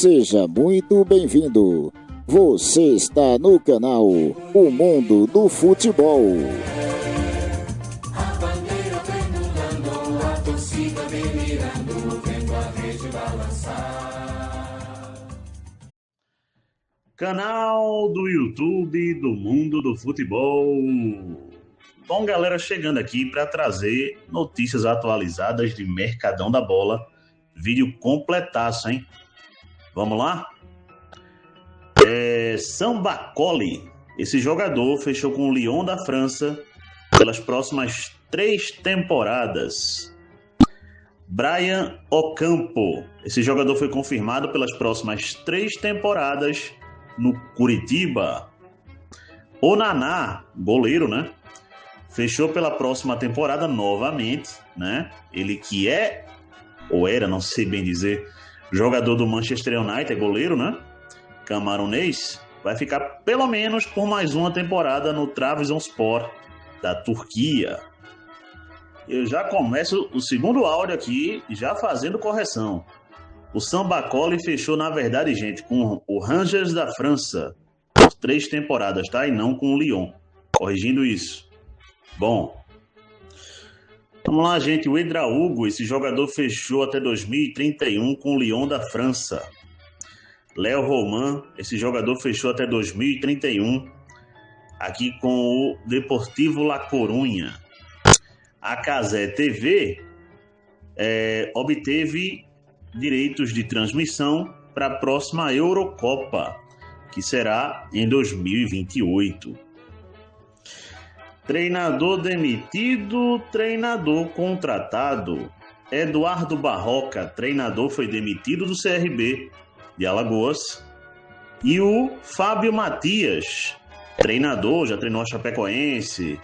Seja muito bem-vindo. Você está no canal O Mundo do Futebol. A bandeira pendulando, a torcida delirando, vendo a rede balançar. Canal do YouTube do Mundo do Futebol. Bom, galera, chegando aqui para trazer notícias atualizadas de Mercadão da Bola. Vídeo completaço, hein? Vamos lá? Sampaoli, esse jogador fechou com o Lyon da França pelas próximas 3 temporadas. Brian Ocampo, esse jogador foi confirmado pelas próximas 3 temporadas no Curitiba. Onaná, goleiro, né? Fechou pela próxima temporada novamente, né? Ele que é, ou era, não sei bem dizer, jogador do Manchester United, goleiro, né? Camaronês, vai ficar pelo menos por mais uma temporada no Trabzonspor da Turquia. Eu já começo o segundo áudio aqui, já fazendo correção. O Sampaoli fechou, na verdade, gente, com o Rangers da França por 3 temporadas, tá? E não com o Lyon. Corrigindo isso. Bom, vamos lá, gente. O Edraúgo, esse jogador fechou até 2031 com o Lyon da França. Léo Roman, esse jogador fechou até 2031 aqui com o Deportivo La Coruña. A Cazé TV obteve direitos de transmissão para a próxima Eurocopa, que será em 2028. Treinador demitido, treinador contratado. Eduardo Barroca, treinador, foi demitido do CRB de Alagoas. E o Fábio Matias, treinador, já treinou a Chapecoense,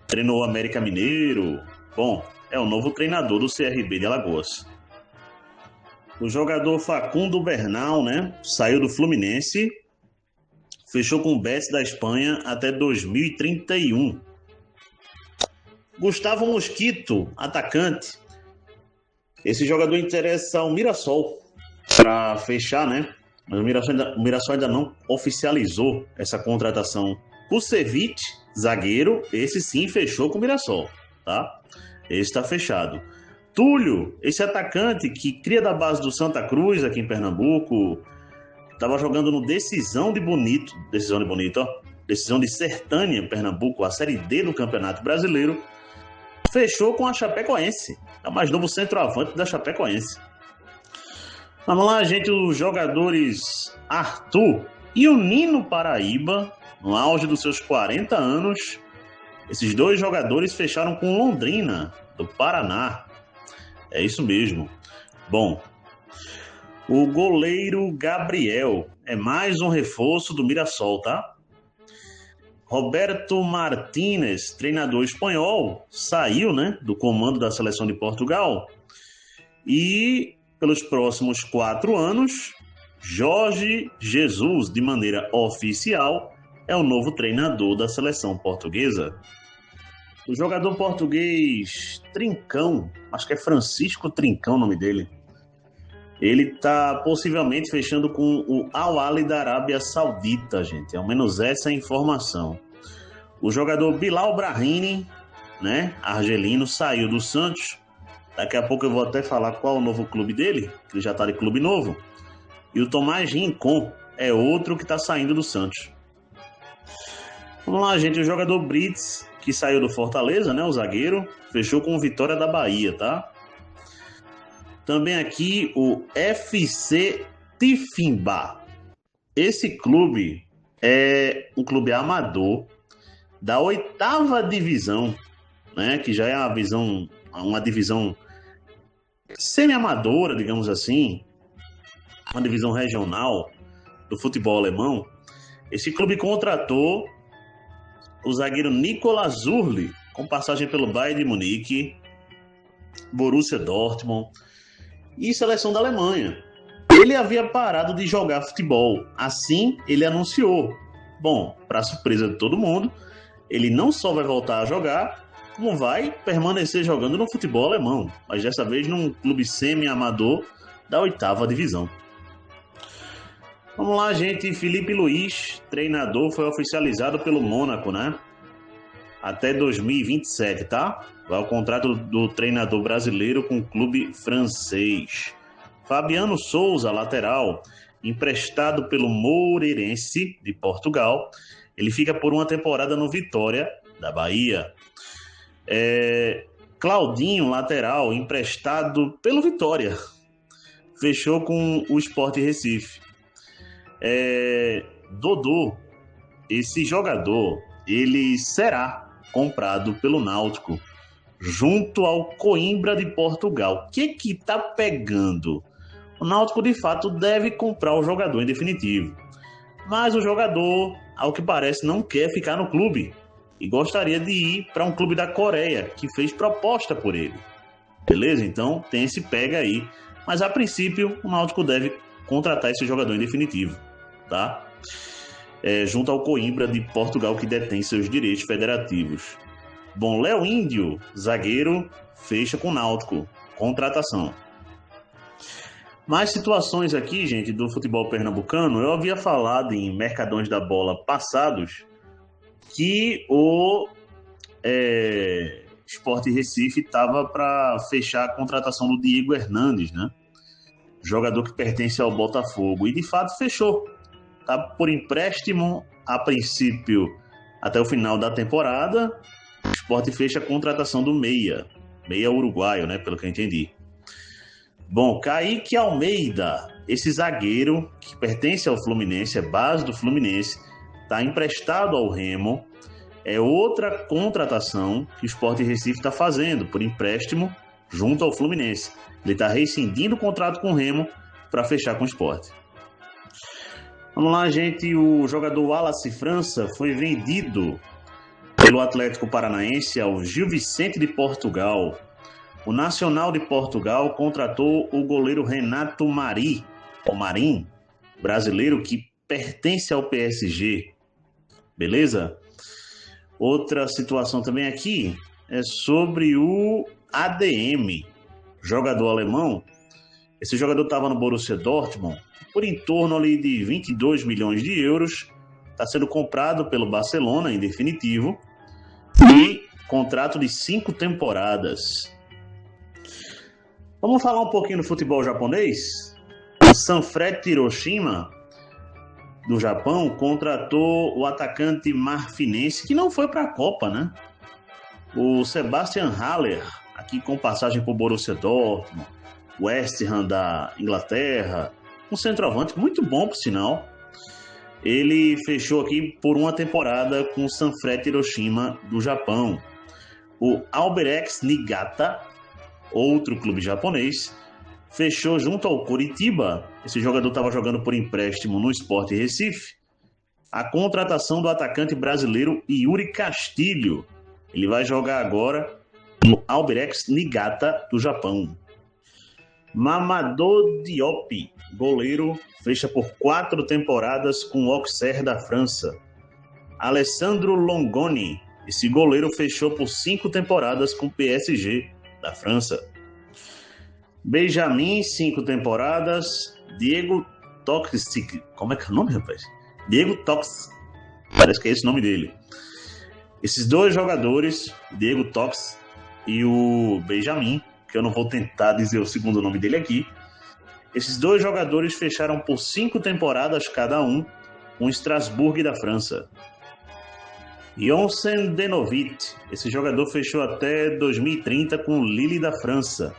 treinou o América Mineiro. Bom, é o novo treinador do CRB de Alagoas. O jogador Facundo Bernal, né, saiu do Fluminense, fechou com o Betis da Espanha até 2031. Gustavo Mosquito, atacante. Esse jogador interessa ao Mirassol para fechar, né? Mas o Mirassol ainda não oficializou essa contratação. Kusevich, zagueiro, esse sim fechou com o Mirassol, tá? Esse está fechado. Túlio, esse atacante que cria da base do Santa Cruz aqui em Pernambuco, estava jogando no Decisão de Sertânia em Pernambuco, a Série D do Campeonato Brasileiro, fechou com a Chapecoense. É o mais novo centroavante da Chapecoense. Vamos lá, gente, os jogadores Arthur e o Nino Paraíba, no auge dos seus 40 anos, esses 2 jogadores fecharam com Londrina, do Paraná. É isso mesmo. Bom, o goleiro Gabriel é mais um reforço do Mirassol, tá? Roberto Martínez, treinador espanhol, saiu, né, do comando da seleção de Portugal. E pelos próximos 4 anos, Jorge Jesus, de maneira oficial, é o novo treinador da seleção portuguesa. O jogador português Trincão, acho que é Francisco Trincão o nome dele, ele está possivelmente fechando com o Al Ahly da Arábia Saudita, gente. Ao menos essa é a informação. O jogador Bilal Brahimi, né, argelino, saiu do Santos. Daqui a pouco eu vou até falar qual é o novo clube dele, que ele já está de clube novo. E o Tomás Rincon é outro que está saindo do Santos. Vamos lá, gente. O jogador Brits, que saiu do Fortaleza, né, o zagueiro, fechou com o Vitória da Bahia, tá? Também aqui o FC Tifimba. Esse clube é um clube amador da 8ª divisão, né, que já é uma divisão semi-amadora, digamos assim, uma divisão regional do futebol alemão. Esse clube contratou o zagueiro Nicolas Zurli, com passagem pelo Bayern de Munique, Borussia Dortmund e seleção da Alemanha. Ele havia parado de jogar futebol, assim ele anunciou. Bom, para surpresa de todo mundo, ele não só vai voltar a jogar, como vai permanecer jogando no futebol alemão, mas dessa vez num clube semi-amador da 8ª divisão. Vamos lá, gente. Felipe Luiz, treinador, foi oficializado pelo Mônaco, né? Até 2027, tá? Vai o contrato do treinador brasileiro com o clube francês. Fabiano Souza, lateral, emprestado pelo Moreirense de Portugal. Ele fica por uma temporada no Vitória da Bahia. Claudinho, lateral, emprestado pelo Vitória. Fechou com o Sport Recife. Dodô, esse jogador, ele será comprado pelo Náutico junto ao Coimbra de Portugal. O que tá pegando? O Náutico, de fato, deve comprar o jogador em definitivo. Mas o jogador, ao que parece, não quer ficar no clube e gostaria de ir para um clube da Coreia, que fez proposta por ele. Beleza? Então, tem esse pega aí. Mas, a princípio, o Náutico deve contratar esse jogador em definitivo, tá? Junto ao Coimbra de Portugal, que detém seus direitos federativos. Bom, Léo Índio, zagueiro, fecha com o Náutico. Contratação. Mais situações aqui, gente, do futebol pernambucano. Eu havia falado em Mercadões da Bola passados que o Sport Recife estava para fechar a contratação do Diego Hernandes, né? Jogador que pertence ao Botafogo. E, de fato, fechou. Tá por empréstimo, a princípio, até o final da temporada. O Sport fecha a contratação do meia uruguaio, né? Pelo que eu entendi. Bom, Kaique Almeida, esse zagueiro que pertence ao Fluminense, é base do Fluminense, está emprestado ao Remo. É outra contratação que o Sport Recife está fazendo por empréstimo junto ao Fluminense. Ele está rescindindo o contrato com o Remo para fechar com o Sport. Vamos lá, gente. O jogador Wallace França foi vendido pelo Atlético Paranaense ao Gil Vicente de Portugal. O Nacional de Portugal contratou o goleiro Renato Marim, brasileiro que pertence ao PSG. Beleza? Outra situação também aqui é sobre o ADM, jogador alemão. Esse jogador estava no Borussia Dortmund por em torno ali de 22 milhões de euros. Está sendo comprado pelo Barcelona em definitivo. E contrato de 5 temporadas. Vamos falar um pouquinho do futebol japonês? O Sanfrecce Hiroshima, do Japão, contratou o atacante marfinense, que não foi para a Copa, né? O Sebastian Haller, aqui com passagem por Borussia Dortmund, West Ham da Inglaterra, um centroavante muito bom, por sinal. Ele fechou aqui por uma temporada com o Sanfrecce Hiroshima, do Japão. O Albirex Niigata, outro clube japonês, fechou junto ao Coritiba. Esse jogador estava jogando por empréstimo no Sport Recife. A contratação do atacante brasileiro Yuri Castilho. Ele vai jogar agora no Albirex Niigata, do Japão. Mamadou Diop, goleiro, fecha por 4 temporadas com o Auxerre da França. Alessandro Longoni, esse goleiro fechou por 5 temporadas com o PSG da França. Benjamin, 5 temporadas. Diego Toxic. Como é que é o nome, rapaz? Diego Tox. Parece que é esse o nome dele. Esses dois jogadores, Diego Tox e o Benjamin, que eu não vou tentar dizer o segundo nome dele aqui. Esses dois jogadores fecharam por 5 temporadas cada um com o Strasbourg da França. Jonsen Denovit, esse jogador fechou até 2030 com o Lille da França.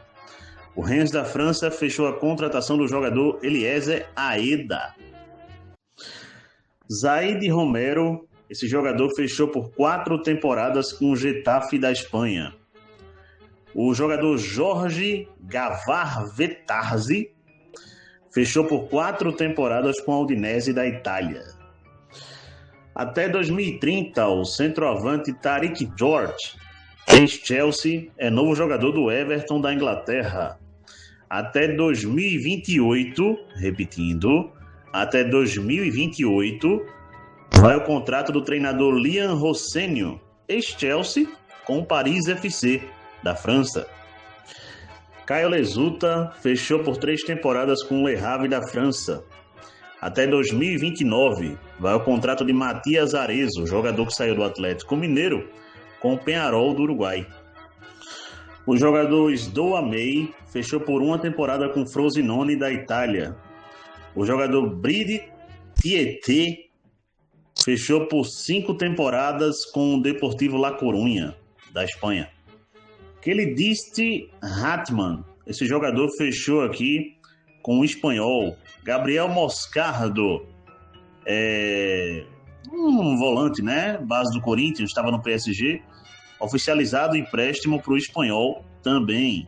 O Rennes da França fechou a contratação do jogador Eliezer Aeda. Zaid Romero, esse jogador fechou por 4 temporadas com o Getafe da Espanha. O jogador Jorge Gavar Vetarzi fechou por 4 temporadas com a Udinese da Itália. Até 2030, o centroavante Tariq George, ex-Chelsea, é novo jogador do Everton da Inglaterra. Até 2028, repetindo, até 2028, vai o contrato do treinador Liam Rossenio, ex-Chelsea, com o Paris FC, da França. Caio Lesuta fechou por 3 temporadas com o Le Havre da França. até 2029. Vai o contrato de Matias Arezzo, jogador que saiu do Atlético Mineiro, com o Peñarol do Uruguai. O jogador Sdoa May fechou por uma temporada com o Frosinone da Itália. O jogador Bridi Tietê fechou por 5 temporadas com o Deportivo La Coruña, da Espanha. Kelidiste Hatman, esse jogador fechou aqui com o espanhol. Gabriel Moscardo, um volante, né? Base do Corinthians, estava no PSG, oficializado empréstimo para o espanhol também.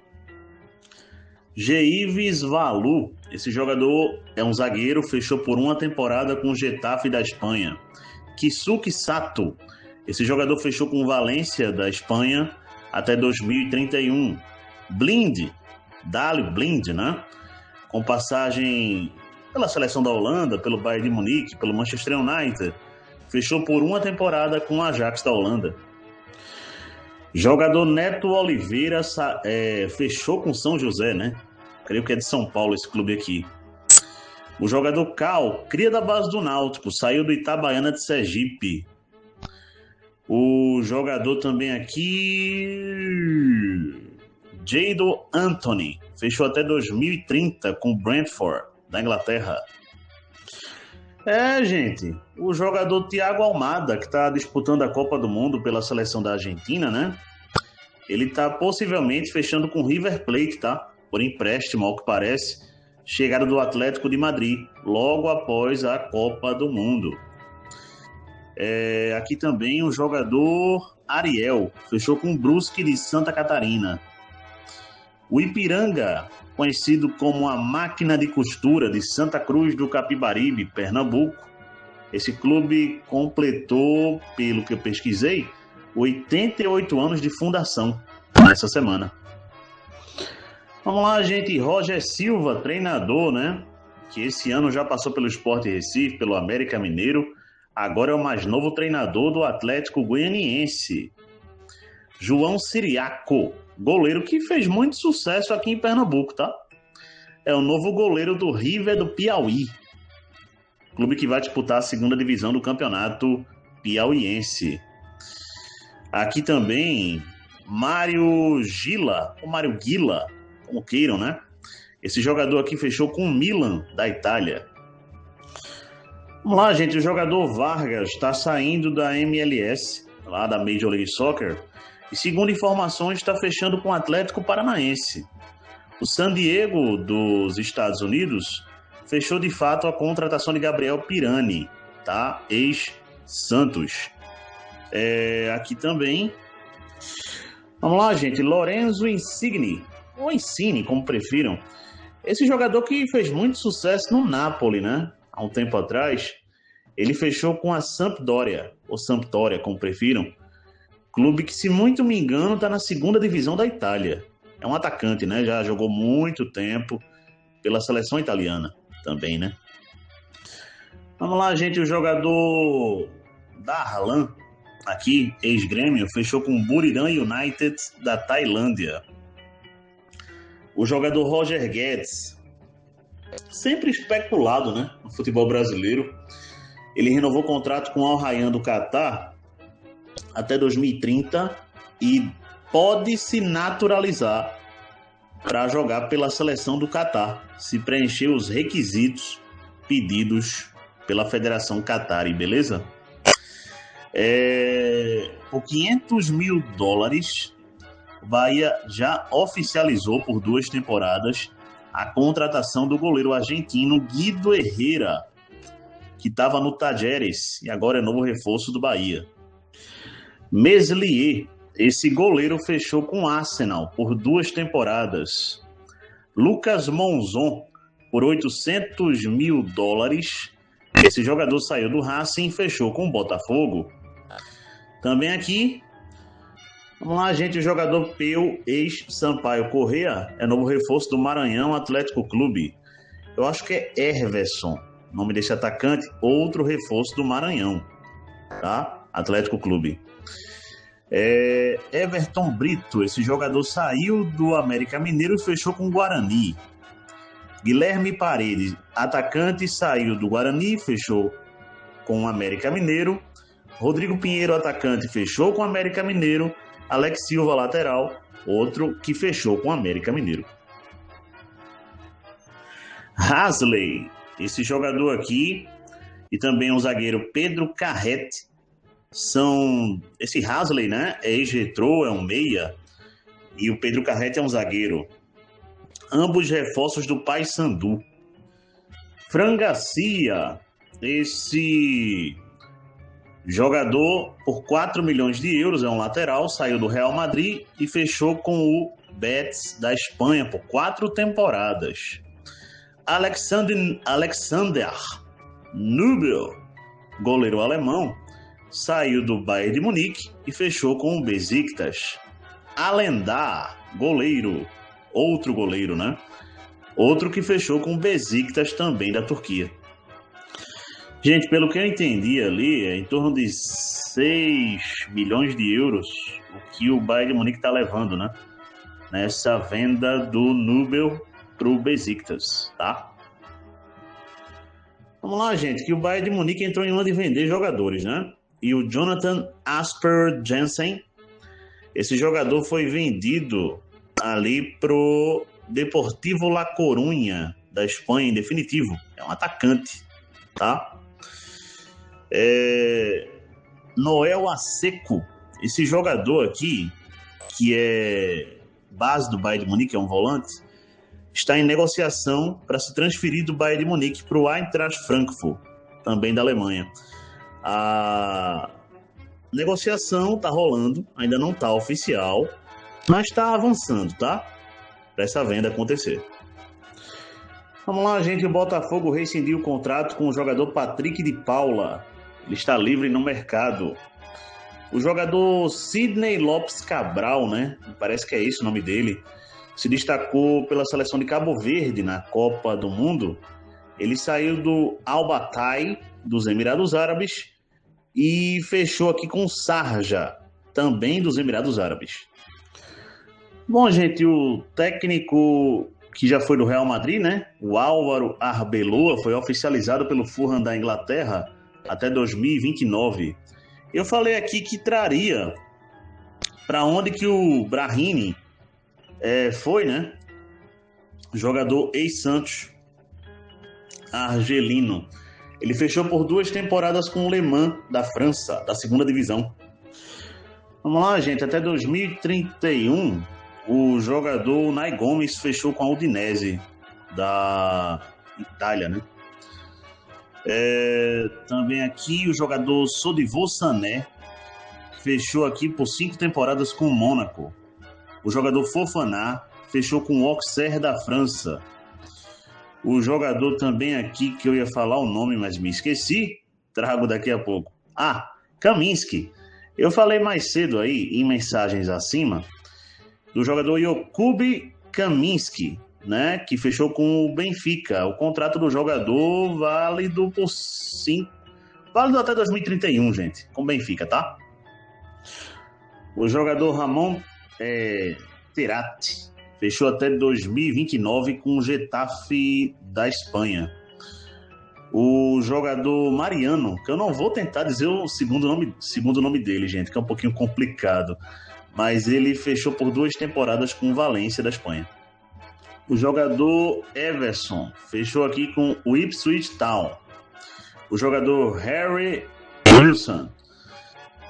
Geives Valu, esse jogador é um zagueiro, fechou por uma temporada com o Getafe da Espanha. Kisuke Sato, esse jogador fechou com o Valência da Espanha até 2031. Blind, Dalio Blind, né? Com passagem pela seleção da Holanda, pelo Bayern de Munique, pelo Manchester United, fechou por uma temporada com o Ajax da Holanda. Jogador Neto Oliveira fechou com São José, né? Creio que é de São Paulo esse clube aqui. O jogador Cal, cria da base do Náutico, saiu do Itabaiana de Sergipe. O jogador também aqui, Jadon Anthony, fechou até 2030 com o Brentford, da Inglaterra. Gente, o jogador Thiago Almada, que está disputando a Copa do Mundo pela seleção da Argentina, né? Ele está possivelmente fechando com o River Plate, tá? Por empréstimo, ao que parece, chegada do Atlético de Madrid, logo após a Copa do Mundo. Aqui também o jogador Ariel, fechou com o Brusque de Santa Catarina. O Ipiranga, conhecido como a Máquina de Costura de Santa Cruz do Capibaribe, Pernambuco. Esse clube completou, pelo que eu pesquisei, 88 anos de fundação nessa semana. Vamos lá, gente. Roger Silva, treinador, né? Que esse ano já passou pelo Sport Recife, pelo América Mineiro. Agora é o mais novo treinador do Atlético Goianiense. João Siriaco, goleiro que fez muito sucesso aqui em Pernambuco, tá? É o novo goleiro do River do Piauí. Clube que vai disputar a segunda divisão do campeonato piauiense. Aqui também, Mário Gila, ou Mário Guila, como queiram, né? Esse jogador aqui fechou com o Milan, da Itália. Vamos lá, gente. O jogador Vargas está saindo da MLS, lá da Major League Soccer, e segundo informações está fechando com o Atlético Paranaense. O San Diego dos Estados Unidos fechou de fato a contratação de Gabriel Pirani, tá? Ex-Santos. Aqui também. Vamos lá, gente. Lorenzo Insigne, ou Insigne, como prefiram. Esse jogador que fez muito sucesso no Napoli, né? Há um tempo atrás. Ele fechou com a Sampdoria, ou Sampdoria, como prefiram. Clube que, se muito me engano, está na segunda divisão da Itália. É um atacante, né? Já jogou muito tempo pela seleção italiana também, né? Vamos lá, gente. O jogador Darlan, aqui, ex-Grêmio, fechou com o Buriram United da Tailândia. O jogador Roger Guedes, sempre especulado, né, no futebol brasileiro, ele renovou o contrato com o Al Rayyan do Catar até 2030 e pode se naturalizar para jogar pela seleção do Catar, se preencher os requisitos pedidos pela Federação Qatari, beleza? Por $500 mil, o Bahia já oficializou por 2 temporadas a contratação do goleiro argentino Guido Herrera, que estava no Tajeres e agora é novo reforço do Bahia. Meslier, esse goleiro fechou com o Arsenal por 2 temporadas. Lucas Monzon, por $800 mil. Esse jogador saiu do Racing e fechou com o Botafogo. Também aqui, vamos lá, gente, o jogador Peu, ex-Sampaio Corrêa, é novo reforço do Maranhão Atlético Clube. Eu acho que é Herverson, nome desse atacante, outro reforço do Maranhão, tá? Atlético Clube. Everton Brito, esse jogador saiu do América Mineiro e fechou com o Guarani. Guilherme Paredes, atacante, saiu do Guarani, fechou com o América Mineiro. Rodrigo Pinheiro, atacante, fechou com o América Mineiro. Alex Silva, lateral, outro que fechou com o América Mineiro. Hasley, esse jogador aqui, e também o zagueiro Pedro Carrete, esse Hasley, né, é ex-retrô, é um meia, e o Pedro Carrete é um zagueiro. Ambos reforços do Paysandu. Fran Garcia, esse jogador por 4 milhões de euros, é um lateral, saiu do Real Madrid e fechou com o Betis da Espanha por 4 temporadas. Alexander Nubel, goleiro alemão, saiu do Bayern de Munique e fechou com o Besiktas. Alendar, goleiro, outro goleiro, né? Outro que fechou com o Besiktas também da Turquia. Gente, pelo que eu entendi ali, é em torno de 6 milhões de euros o que o Bayern de Munique está levando, né? Nessa venda do Nubel para o Besiktas, tá? Vamos lá, gente, que o Bayern de Munique entrou em uma de vender jogadores, né? E o Jonathan Asper Jensen, esse jogador foi vendido ali pro Deportivo La Coruña, da Espanha, em definitivo. É um atacante, tá? Noel Aseco, esse jogador aqui, que é base do Bayern de Munique, é um volante, está em negociação para se transferir do Bayern de Munique para o Eintracht Frankfurt, também da Alemanha. A negociação está rolando, ainda não está oficial, mas está avançando, tá? Para essa venda acontecer. Vamos lá, gente. O Botafogo rescindiu o contrato com o jogador Patrick de Paula. Ele está livre no mercado. O jogador Sidney Lopes Cabral, né? Parece que é esse o nome dele. Se destacou pela seleção de Cabo Verde na Copa do Mundo. Ele saiu do Al Batai, dos Emirados Árabes, e fechou aqui com o Sharjah, também dos Emirados Árabes. Bom, gente, o técnico que já foi do Real Madrid, né? O Álvaro Arbeloa foi oficializado pelo Fulham da Inglaterra até 2029. Eu falei aqui que traria para onde que o Brahimi foi, né? Jogador ex-Santos, argelino. Ele fechou por 2 temporadas com o Le Mans da França, da segunda divisão. Vamos lá, gente. Até 2031, o jogador Nai Gomes fechou com a Udinese, da Itália, né? Também aqui o jogador Sodivô Sané fechou aqui por 5 temporadas com o Mônaco. O jogador Fofana fechou com o Auxerre da França. O jogador também aqui, que eu ia falar o nome, mas me esqueci, trago daqui a pouco. Kaminski. Eu falei mais cedo aí, em mensagens acima, do jogador Jakub Kaminski, né, que fechou com o Benfica. O contrato do jogador válido até 2031, gente, com o Benfica, tá? O jogador Ramon Terati fechou até 2029 com o Getafe da Espanha. O jogador Mariano, que eu não vou tentar dizer o segundo nome dele, gente, que é um pouquinho complicado, mas ele fechou por 2 temporadas com o Valência da Espanha. O jogador Everson fechou aqui com o Ipswich Town. O jogador Harry Wilson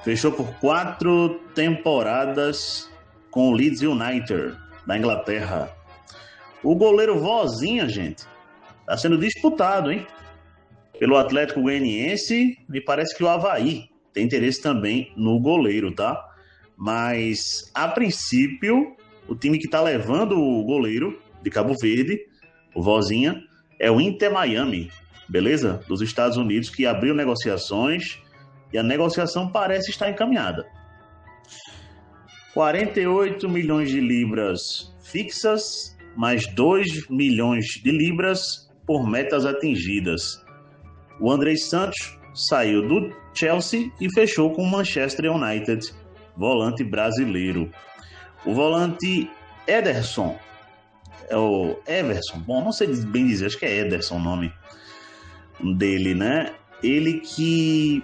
fechou por 4 temporadas com o Leeds United da Inglaterra. O goleiro Vozinha, gente, está sendo disputado, hein? Pelo Atlético Goianiense, me parece que o Avaí tem interesse também no goleiro, tá? Mas, a princípio, o time que está levando o goleiro de Cabo Verde, o Vozinha, é o Inter Miami, beleza? Dos Estados Unidos, que abriu negociações e a negociação parece estar encaminhada. 48 milhões de libras fixas, mais 2 milhões de libras por metas atingidas. O Andrei Santos saiu do Chelsea e fechou com o Manchester United, volante brasileiro. O volante Ederson é o Everson. Bom, não sei bem dizer, acho que é Ederson o nome dele, né? Ele que,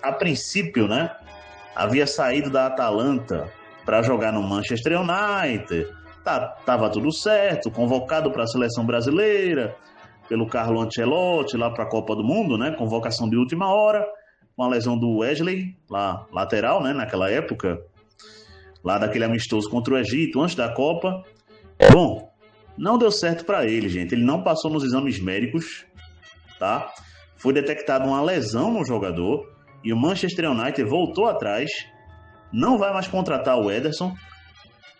a princípio, né, havia saído da Atalanta para jogar no Manchester United. Tava tudo certo, convocado para a seleção brasileira pelo Carlo Ancelotti lá para a Copa do Mundo, né? Convocação de última hora, com a lesão do Wesley, lá lateral, né? Naquela época, lá daquele amistoso contra o Egito, antes da Copa. Bom, não deu certo para ele, gente. Ele não passou nos exames médicos, tá? Foi detectada uma lesão no jogador e o Manchester United voltou atrás, não vai mais contratar o Ederson,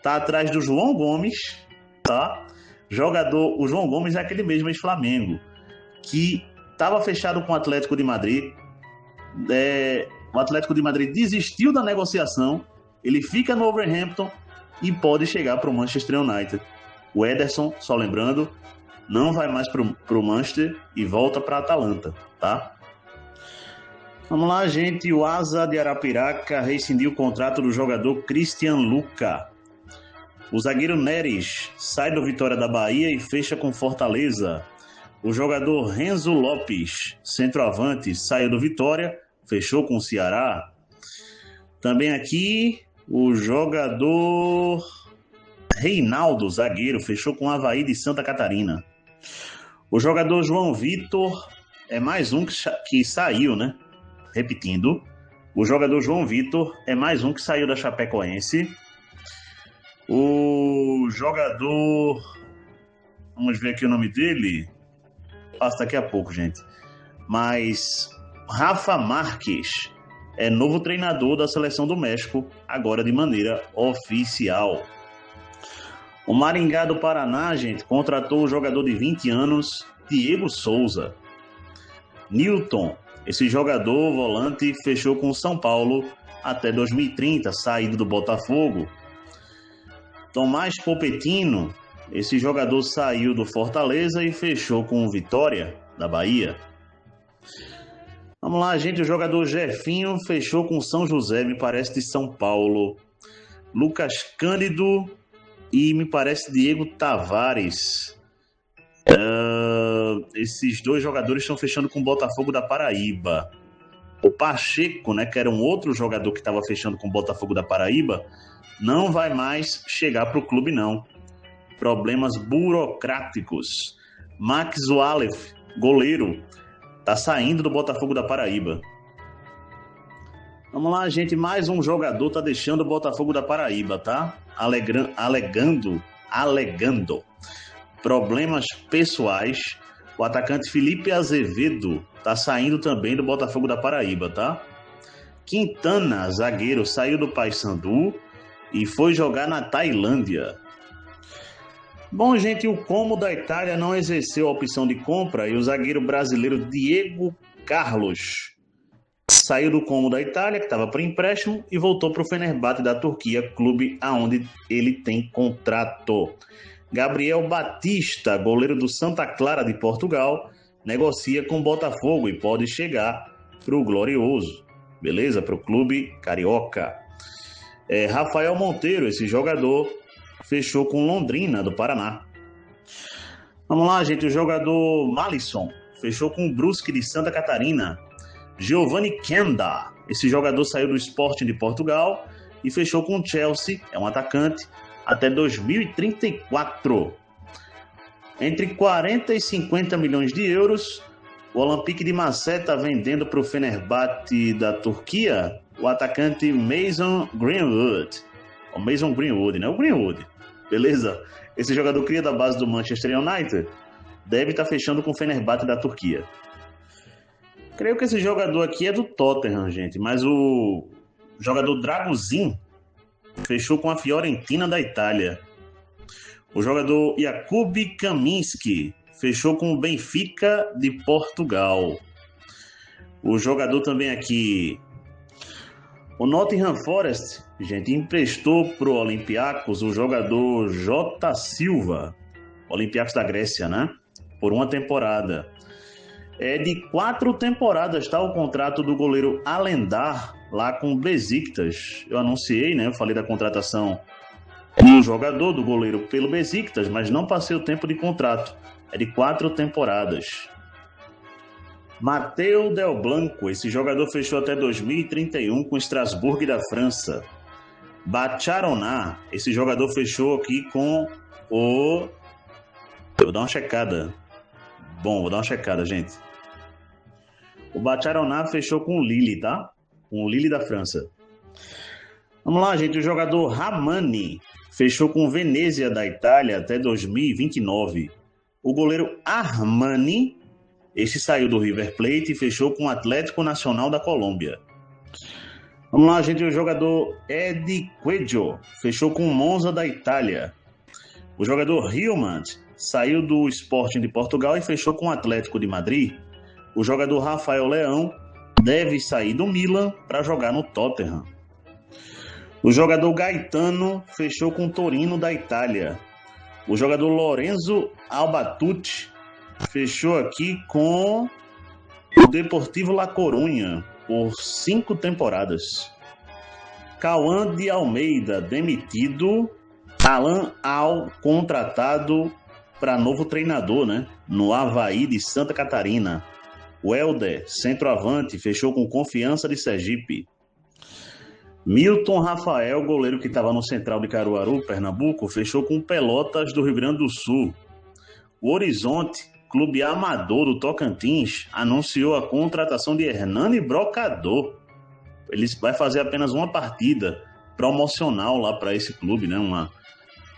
tá atrás do João Gomes, tá? O João Gomes é aquele mesmo ex-Flamengo, que estava fechado com o Atlético de Madrid. O Atlético de Madrid desistiu da negociação, ele fica no Wolverhampton e pode chegar para o Manchester United. O Ederson, só lembrando, não vai mais para o Manchester e volta para a Atalanta, tá? Vamos lá, gente. O Asa de Arapiraca rescindiu o contrato do jogador Christian Luca. O zagueiro Neres sai do Vitória da Bahia e fecha com Fortaleza. O jogador Renzo Lopes, centroavante, saiu do Vitória, fechou com o Ceará. Também aqui o jogador Reinaldo, zagueiro, fechou com o Avaí de Santa Catarina. O jogador João Vitor é mais um que saiu, né? Repetindo, o jogador João Vitor é mais um que saiu da Chapecoense. O jogador... Vamos ver aqui o nome dele. Passa daqui a pouco, gente. Mas Rafa Marques é novo treinador da Seleção do México, agora de maneira oficial. O Maringá do Paraná, gente, contratou o jogador de 20 anos, Diego Souza. Newton, esse jogador volante, fechou com o São Paulo até 2030, saído do Botafogo. Tomás Popetino, esse jogador saiu do Fortaleza e fechou com o Vitória, da Bahia. Vamos lá, gente, o jogador Jefinho fechou com São José, me parece de São Paulo. Lucas Cândido e me parece Diego Tavares. Esses dois jogadores estão fechando com o Botafogo da Paraíba. O Pacheco, né, que era um outro jogador que estava fechando com o Botafogo da Paraíba, não vai mais chegar para o clube, não. Problemas burocráticos. Max Walef, goleiro, está saindo do Botafogo da Paraíba. Vamos lá, gente. Mais um jogador está deixando o Botafogo da Paraíba, tá? Alegando problemas pessoais. O atacante Felipe Azevedo está saindo também do Botafogo da Paraíba, tá? Quintana, zagueiro, saiu do Paysandu e foi jogar na Tailândia. Bom, gente, o Como da Itália não exerceu a opção de compra e o zagueiro brasileiro Diego Carlos saiu do Como da Itália, que estava para empréstimo, e voltou para o Fenerbahçe da Turquia, clube aonde ele tem contrato. Gabriel Batista, goleiro do Santa Clara de Portugal, negocia com o Botafogo e pode chegar para o Glorioso, beleza? Para o clube carioca. Rafael Monteiro, esse jogador, fechou com Londrina, do Paraná. Vamos lá, gente, o jogador Malisson fechou com o Brusque de Santa Catarina. Giovanni Kenda, esse jogador saiu do Sporting de Portugal e fechou com o Chelsea, é um atacante, até 2034. Entre 40 e 50 milhões de euros, o Olympique de Marseille está vendendo para o Fenerbahçe da Turquia o atacante Mason Greenwood. O Mason Greenwood, né? O Greenwood, beleza? Esse jogador cria da base do Manchester United deve estar fechando com o Fenerbahçe da Turquia. Creio que esse jogador aqui é do Tottenham, gente, mas o jogador Draguzin fechou com a Fiorentina da Itália. O jogador Jakub Kaminski fechou com o Benfica de Portugal. O jogador também aqui, o Nottingham Forest, gente, emprestou para o Olympiacos o jogador J. Silva, Olympiacos da Grécia, né? Por uma temporada. É de 4 temporadas, tá? O contrato do goleiro Alendar lá com o Besiktas. Eu anunciei, né? Eu falei da contratação Um jogador do goleiro pelo Besiktas, mas não passei o tempo de contrato. É de 4 temporadas. Mateu Del Blanco, esse jogador fechou até 2031 com o Strasbourg da França. Bacharoná, esse jogador fechou aqui com o... Eu vou dar uma checada. Vou dar uma checada, gente. O Bacharoná fechou com o Lille, tá? Com o Lille da França. Vamos lá, gente. O jogador Ramani fechou com o Venezia da Itália até 2029. O goleiro Armani, este saiu do River Plate e fechou com o Atlético Nacional da Colômbia. Vamos lá, gente. O jogador Edi Cuello fechou com o Monza da Itália. O jogador Hillman saiu do Sporting de Portugal e fechou com o Atlético de Madrid. O jogador Rafael Leão deve sair do Milan para jogar no Tottenham. O jogador Gaetano fechou com o Torino da Itália. O jogador Lorenzo Albatucci fechou aqui com o Deportivo La Coruña por 5 temporadas. Cauã de Almeida demitido. Alan Al contratado para novo treinador, né? No Avaí de Santa Catarina. O Helder, centroavante, fechou com Confiança de Sergipe. Milton Rafael, goleiro que estava no Central de Caruaru, Pernambuco, fechou com Pelotas do Rio Grande do Sul. O Horizonte, clube amador do Tocantins, anunciou a contratação de Hernani Brocador. Ele vai fazer apenas uma partida promocional lá para esse clube, né? Uma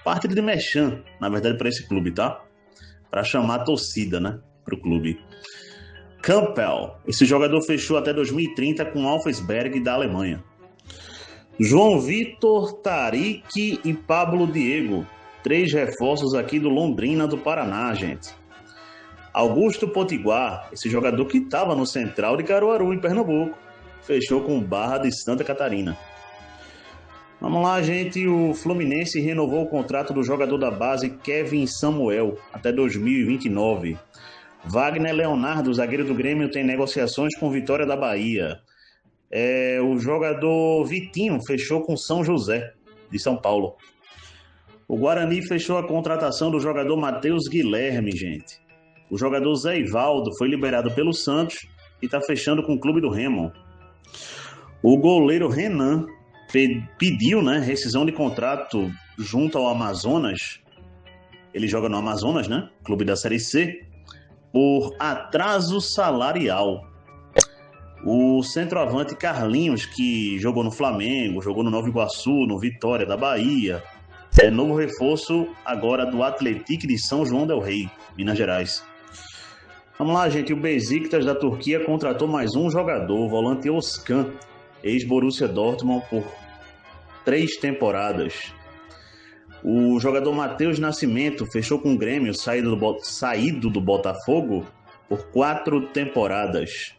partida de merchan, na verdade, para esse clube, tá? Para chamar a torcida, né? Para o clube. Campbell, esse jogador fechou até 2030 com Alfesberg da Alemanha. João Vitor, Tariq e Pablo Diego, 3 reforços aqui do Londrina do Paraná, gente. Augusto Potiguar, esse jogador que estava no Central de Caruaru, em Pernambuco, fechou com Barra de Santa Catarina. Vamos lá, gente. O Fluminense renovou o contrato do jogador da base Kevin Samuel até 2029. Wagner Leonardo, zagueiro do Grêmio, tem negociações com Vitória da Bahia. O jogador Vitinho fechou com São José, de São Paulo. O Guarani fechou a contratação do jogador Matheus Guilherme, gente. O jogador Zé Ivaldo foi liberado pelo Santos e está fechando com o clube do Remo. O goleiro Renan pediu, né, rescisão de contrato junto ao Amazonas. Ele joga no Amazonas, né? Clube da Série C. Por atraso salarial. O centroavante Carlinhos, que jogou no Flamengo, jogou no Nova Iguaçu, no Vitória da Bahia, é novo reforço agora do Atlético de São João del Rei, Minas Gerais. Vamos lá, gente. O Besiktas da Turquia contratou mais um jogador, o volante Özkan, ex-Borussia Dortmund, por 3 temporadas. O jogador Matheus Nascimento fechou com o Grêmio, saído do Botafogo, por 4 temporadas.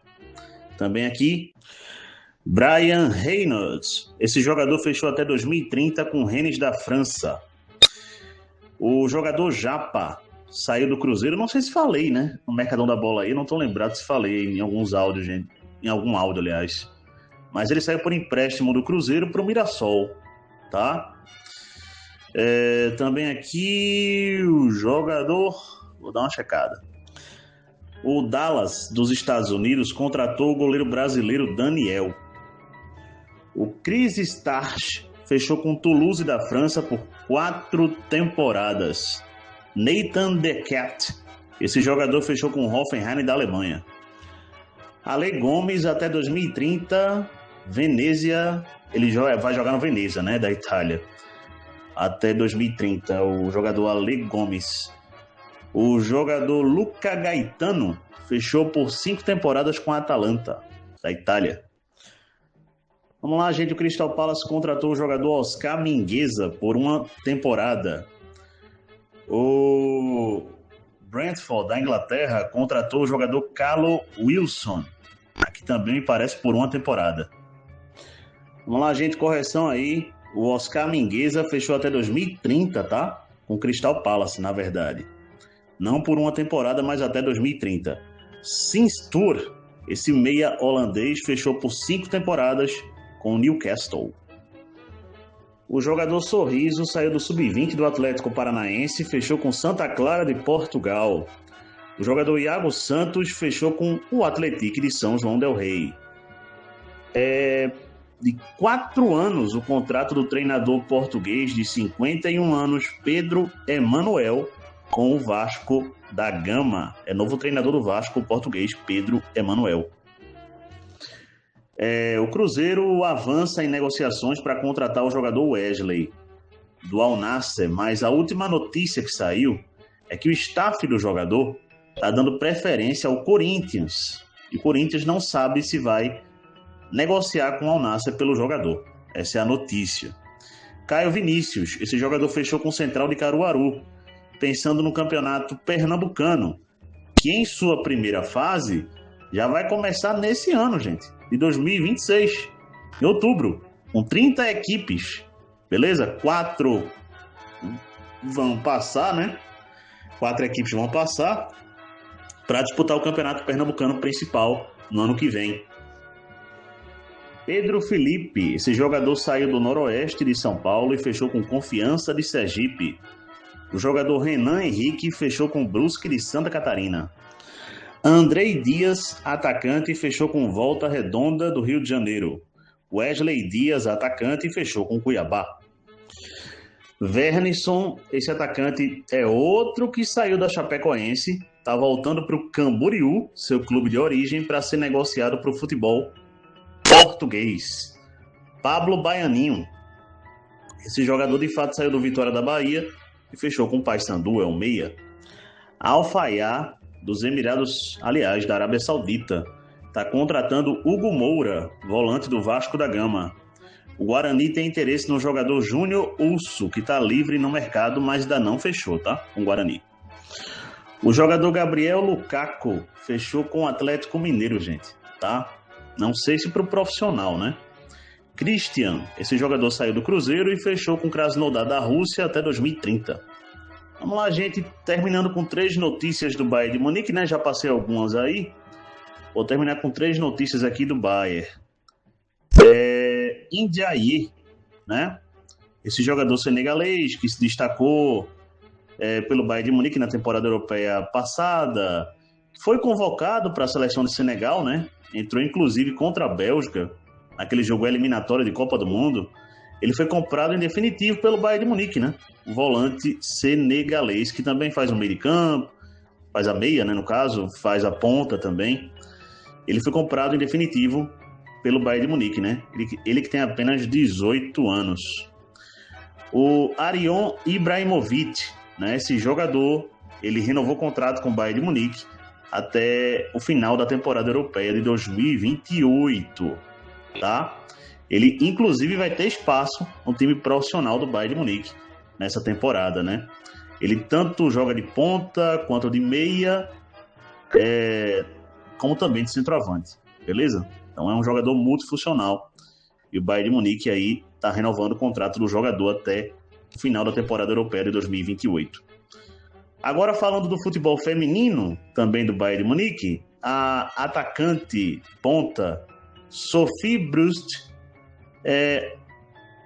Também aqui, Brian Reynolds. Esse jogador fechou até 2030 com o Rennes da França. O jogador Japa saiu do Cruzeiro. Não sei se falei, né? No Mercadão da Bola aí. Não estou lembrado se falei em alguns áudios, gente. Em algum áudio, aliás. Mas ele saiu por empréstimo do Cruzeiro para o Mirassol. Tá? Também aqui o jogador... Vou dar uma checada. O Dallas, dos Estados Unidos, contratou o goleiro brasileiro Daniel. O Chris Starch fechou com o Toulouse da França por 4 temporadas. Nathan Decat, esse jogador fechou com o Hoffenheim da Alemanha. Ale Gomes até 2030, Venezia, ele vai jogar no Venezia, né, da Itália. Até 2030, o jogador Ale Gomes. O jogador Luca Gaetano fechou por 5 temporadas com a Atalanta, da Itália. Vamos lá, gente. O Crystal Palace contratou o jogador Oscar Mingueza por 1 temporada. O Brentford, da Inglaterra, contratou o jogador Callum Wilson, que também me parece por 1 temporada. Vamos lá, gente. Correção aí. O Oscar Mingueza fechou até 2030, tá? Com o Crystal Palace, na verdade. Não por 1 temporada, mas até 2030. Sinstur, esse meia holandês, fechou por 5 temporadas com o Newcastle. O jogador Sorriso saiu do sub-20 do Atlético Paranaense e fechou com Santa Clara de Portugal. O jogador Iago Santos fechou com o Atlético de São João del Rei. De 4 anos o contrato do treinador português de 51 anos, Pedro Emanuel, com o Vasco da Gama. É novo treinador do Vasco, o português Pedro Emanuel. O Cruzeiro avança em negociações para contratar o jogador Wesley, do Al Nassr, mas a última notícia que saiu é que o staff do jogador está dando preferência ao Corinthians. E o Corinthians não sabe se vai negociar com o Al Nassr pelo jogador. Essa é a notícia. Caio Vinícius, esse jogador fechou com o Central de Caruaru, pensando no campeonato pernambucano, que em sua primeira fase já vai começar nesse ano, gente, de 2026, em outubro, com 30 equipes, beleza? 4 vão passar, né? 4 equipes vão passar para disputar o campeonato pernambucano principal no ano que vem. Pedro Felipe, esse jogador saiu do Noroeste de São Paulo e fechou com Confiança de Sergipe. O jogador Renan Henrique fechou com Brusque de Santa Catarina. Andrei Dias, atacante, fechou com Volta Redonda do Rio de Janeiro. Wesley Dias, atacante, fechou com Cuiabá. Vernison, esse atacante é outro que saiu da Chapecoense, está voltando para o Camboriú, seu clube de origem, para ser negociado para o futebol português. Pablo Baianinho, esse jogador de fato saiu do Vitória da Bahia e fechou com o Paysandu, é um meia. Al-Fayha, dos Emirados, aliás, da Arábia Saudita, está contratando Hugo Moura, volante do Vasco da Gama. O Guarani tem interesse no jogador Júnior Urso, que está livre no mercado, mas ainda não fechou, tá? Com o Guarani. O jogador Gabriel Lukaku fechou com o Atlético Mineiro, gente, tá? Não sei se para o profissional, né? Christian, esse jogador saiu do Cruzeiro e fechou com o Krasnodar da Rússia até 2030. Vamos lá, gente, terminando com 3 notícias do Bayern de Munique, né? Já passei algumas aí. Vou terminar com 3 notícias aqui do Bayern. Ndiaye, né? Esse jogador senegalês que se destacou pelo Bayern de Munique na temporada europeia passada, foi convocado para a seleção de Senegal, né? Entrou inclusive contra a Bélgica, naquele jogo eliminatório de Copa do Mundo. Ele foi comprado em definitivo pelo Bayern de Munique, né? O volante senegalês, que também faz o meio de campo, faz a meia, né, no caso, faz a ponta também. Ele foi comprado em definitivo pelo Bayern de Munique, né? Ele que tem apenas 18 anos. O Arion Ibrahimovic, né? Esse jogador, ele renovou o contrato com o Bayern de Munique até o final da temporada europeia de 2028, tá? Ele, inclusive, vai ter espaço no time profissional do Bayern de Munique nessa temporada, né? Ele tanto joga de ponta quanto de meia, como também de centroavante, beleza? Então é um jogador multifuncional. E o Bayern de Munique aí está renovando o contrato do jogador até o final da temporada europeia de 2028. Agora falando do futebol feminino, também do Bayern de Munique, a atacante ponta Sophie Brust é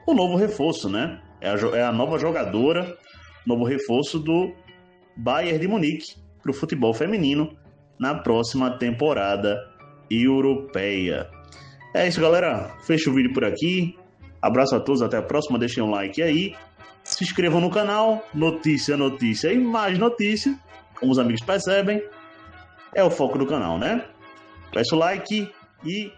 o novo reforço, né? É a nova jogadora, novo reforço do Bayern de Munique para o futebol feminino na próxima temporada europeia. É isso, galera. Fecho o vídeo por aqui. Abraço a todos, até a próxima. Deixem um like aí. Se inscrevam no canal. Notícia, notícia e mais notícia. Como os amigos percebem, é o foco do canal, né? Peço like e